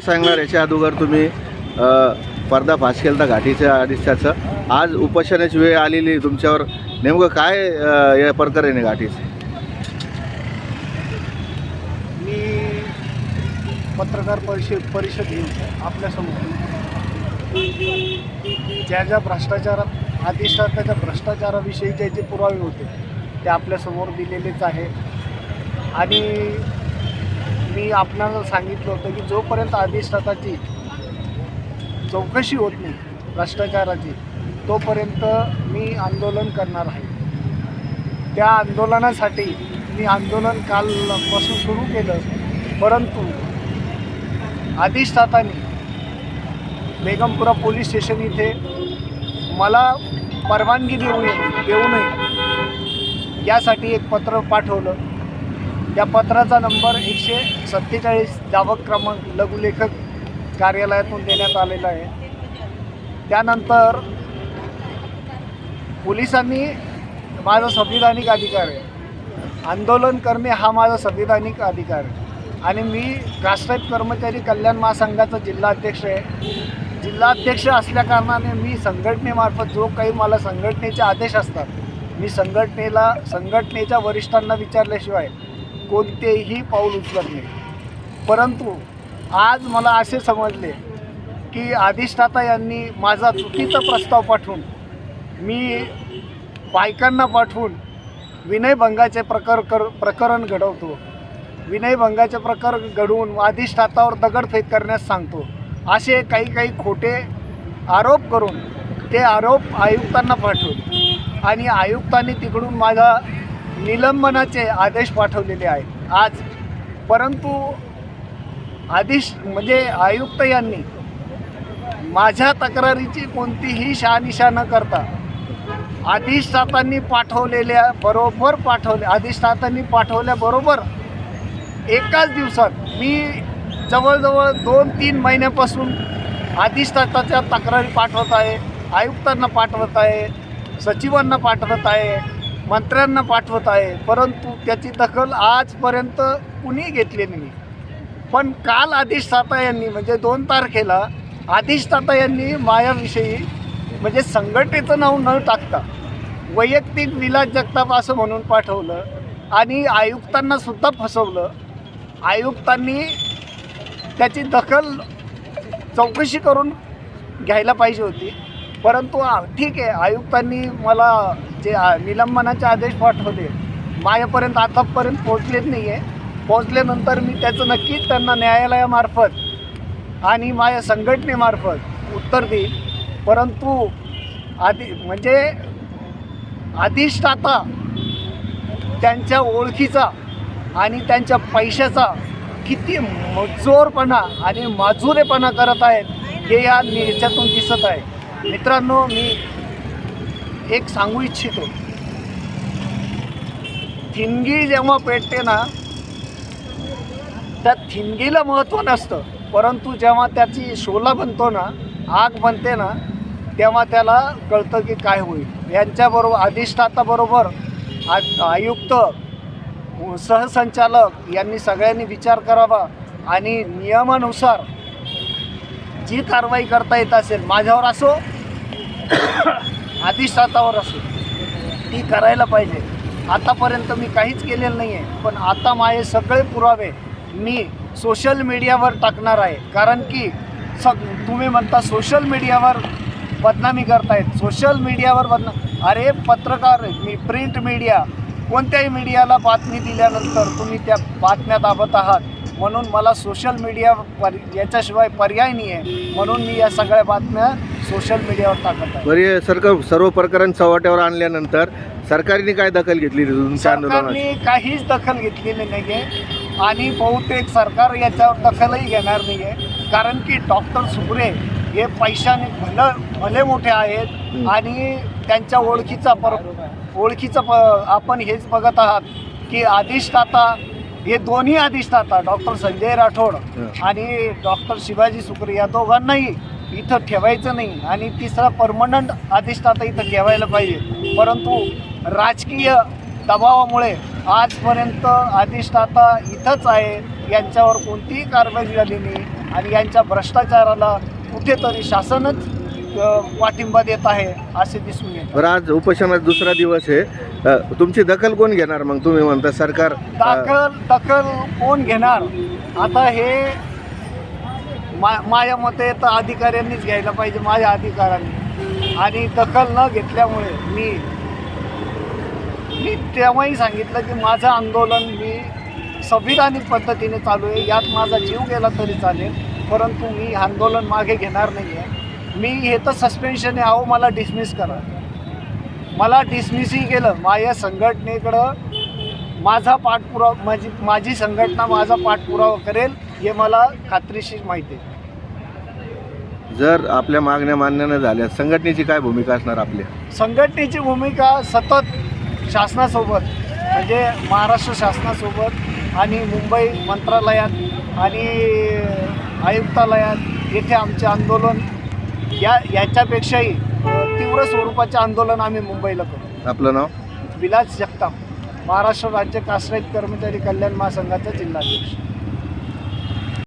सांगणार याच्या अगोदर तुम्ही पर्दाफाश केला घाटीच्या अडीचच्याचं, आज उपोषणाची वेळ आलेली तुमच्यावर, नेमकं काय या प्रकारे घाटीचं? मी पत्रकार परिषद घेऊन आपल्यासमोर ज्या भ्रष्टाचारात अधिष्ठाताच्या भ्रष्टाचाराविषयीचे जे पुरावे होते ते आपल्यासमोर दिलेलेच आहे. आणि मी आपल्याला सांगितलं होतं की जोपर्यंत अधिष्ठाताची चौकशी होत नाही भ्रष्टाचाराची, तोपर्यंत मी आंदोलन करणार आहे. त्या आंदोलनासाठी मी आंदोलन कालपासून सुरू केलं, परंतु अधिष्ठाताने बेगमपुरा पोलीस स्टेशन इथे मला परवानगी देऊ नये यासाठी एक पत्र पाठवलं. त्या पत्राचा नंबर 147 जावक क्रमांक लघुलेखक कार्यालयातून देण्यात आलेला आहे. त्यानंतर पोलिसांनी माझा संविधानिक अधिकार आहे, आंदोलन करणे हा माझा संविधानिक अधिकार आहे. आणि मी राष्ट्रीय कर्मचारी कल्याण महासंघाचा जिल्हाध्यक्ष आहे. जिल्हाध्यक्ष असल्याकारणाने मी संघटनेमार्फत जो काही मला संघटनेचे आदेश असतात, मी संघटनेच्या वरिष्ठांना विचारल्याशिवाय कोणतेही पाऊल उचलत नाही. परंतु आज मला असे समजले की अधिष्ठाता यांनी माझा चुकीचा प्रस्ताव पाठवून, मी बायकांना पाठवून विनयभंगाचे प्रकरण घडवतो, विनयभंगाचे प्रकरण घडवून अधिष्ठातावर दगडफेक करण्यास सांगतो, असे काही खोटे आरोप करून ते आरोप आयुक्तांना पाठवून आणि आयुक्तांनी तिकडून माझा निलंबनाचे आदेश पाठवलेले आहेत आज. परंतु आयुक्त यांनी माझ्या तक्रारीची कोणतीही शहानिशा न करता अधिष्ठातांनी पाठवल्याबरोबर एकाच दिवसात मी जवळजवळ 2-3 महिन्यापासून अधिष्ठाताच्या तक्रारी पाठवत आहे, आयुक्तांना पाठवत आहे, सचिवांना पाठवत आहे, मंत्र्यांना पाठवत आहे, परंतु त्याची दखल आजपर्यंत कुणी घेतलेली नाही. पण काल अधिष्ठाता यांनी 2 तारखेला अधिष्ठाता यांनी माझ्याविषयी संघटनेचं नाव न टाकता वैयक्तिक विलास जगताप असं म्हणून पाठवलं आणि आयुक्तांना सुद्धा फसवलं. आयुक्तांनी त्याची दखल चौकशी करून घ्यायला पाहिजे होती, परंतु ठीक आहे, आयुक्तांनी मला जे निलंबनाचे आदेश पाठवले माझ्यापर्यंत आतापर्यंत पोहोचलेच नाही आहे. पोहोचल्यानंतर मी त्याचं नक्कीच त्यांना न्यायालयामार्फत आणि माझ्या संघटनेमार्फत उत्तर देईल. परंतु अधिष्ठाता त्यांच्या ओळखीचा आणि त्यांच्या पैशाचा किती मजोरपणा आणि माजुरेपणा करत आहेत हे या याच्यातून दिसत आहे. मित्रांनो, मी एक सांगू इच्छितो, ठिणगी जेव्हा पेटते ना, त्या ठिणगीला महत्त्व नसतं, परंतु जेव्हा त्याची शोला बनतो ना, आग बनते ना, तेव्हा त्याला कळतं की काय होईल. यांच्याबरोबर अधिष्ठाताबरोबर आयुक्त, सहसंचालक यांनी सगळ्यांनी विचार करावा आणि नियमानुसार जी कारवाई करता येत असेल, माझ्यावर असो अधिष्ठातावर असो, ती करायला पाहिजे. आतापर्यंत मी काहीच केलेलं नाही आहे, पण आता माझे सगळे पुरावे मी सोशल मीडियावर टाकणार आहे. कारण की तुम्ही म्हणता सोशल मीडियावर बदनामी करतायत, सोशल मीडियावर अरे पत्रकार, मी प्रिंट मीडिया, कोणत्याही मीडियाला बातमी दिल्यानंतर तुम्ही त्या बातम्या दाबत आहात, म्हणून मला सोशल मीडिया याच्याशिवाय पर्याय नाही आहे, म्हणून मी या सगळ्या बातम्या सोशल मीडियावर टाकत आहे. बरी सर्व प्रकरण चव्हाट्यावर आणल्यानंतर सरकारने काय दखल घेतली? सरकारने काहीच दखल घेतलेली नाही आहे आणि बहुतेक सरकार याच्यावर दखलही घेणार नाही आहे. कारण की डॉक्टर सुप्रे हे पैशाने भले मोठे आहेत आणि त्यांच्या ओळखीचं आपण हेच बघत आहात की अधिष्ठाता, हे दोन्ही अधिष्ठाता डॉक्टर संजय राठोड आणि डॉक्टर शिवाजी सुप्रे या दोघांनाही इथं ठेवायचं नाही आणि तिसरा परमनंट अधिष्ठाता इथं ठेवायला पाहिजे. परंतु राजकीय दबावामुळे आजपर्यंत अधिष्ठाता इथंच आहे, यांच्यावर कोणतीही कारवाई झाली नाही. आणि यांच्या भ्रष्टाचाराला कुठेतरी शासनच पाठिंबा देत आहे असे दिसून येते. बरं, आज उपोषणाचा दुसरा दिवस आहे. तुमची दखल कोण घेणार मग? तुम्ही म्हणता सरकार दखल कोण घेणार? आता हे माझ्या मते तर अधिकाऱ्यांनीच घ्यायला पाहिजे, माझ्या अधिकाऱ्यांनी. आणि दखल न घेतल्यामुळे मी तेव्हाही सांगितलं की माझं आंदोलन मी संविधानिक पद्धतीने चालू आहे, यात माझा जीव गेला तरी चालेल, परंतु मी आंदोलन मागे घेणार नाही आहे. मी हे तर सस्पेन्शन आहे, अहो मला डिसमिस करा. मला डिसमिसही केलं. माझ्या संघटनेकडं माझा पाठपुरावा, माझी संघटना माझा पाठपुरावा करेल हे मला खात्रीशीर माहिती आहे. जर आपल्या मागण्या मान्य न झाल्या, संघटनेची काय भूमिका असणार आपल्या? संघटनेची भूमिका सतत शासनासोबत, म्हणजे महाराष्ट्र शासनासोबत आणि मुंबई मंत्रालयात आणि आयुक्तालयात येथे आमचे आंदोलन याच्यापेक्षाही तीव्र स्वरूपाचे आंदोलन आम्ही मुंबईला करू. आपलं नाव? विलास जगताप, महाराष्ट्र राज्य कास्ट्राईट कर्मचारी कल्याण महासंघाचा जिल्हाध्यक्ष.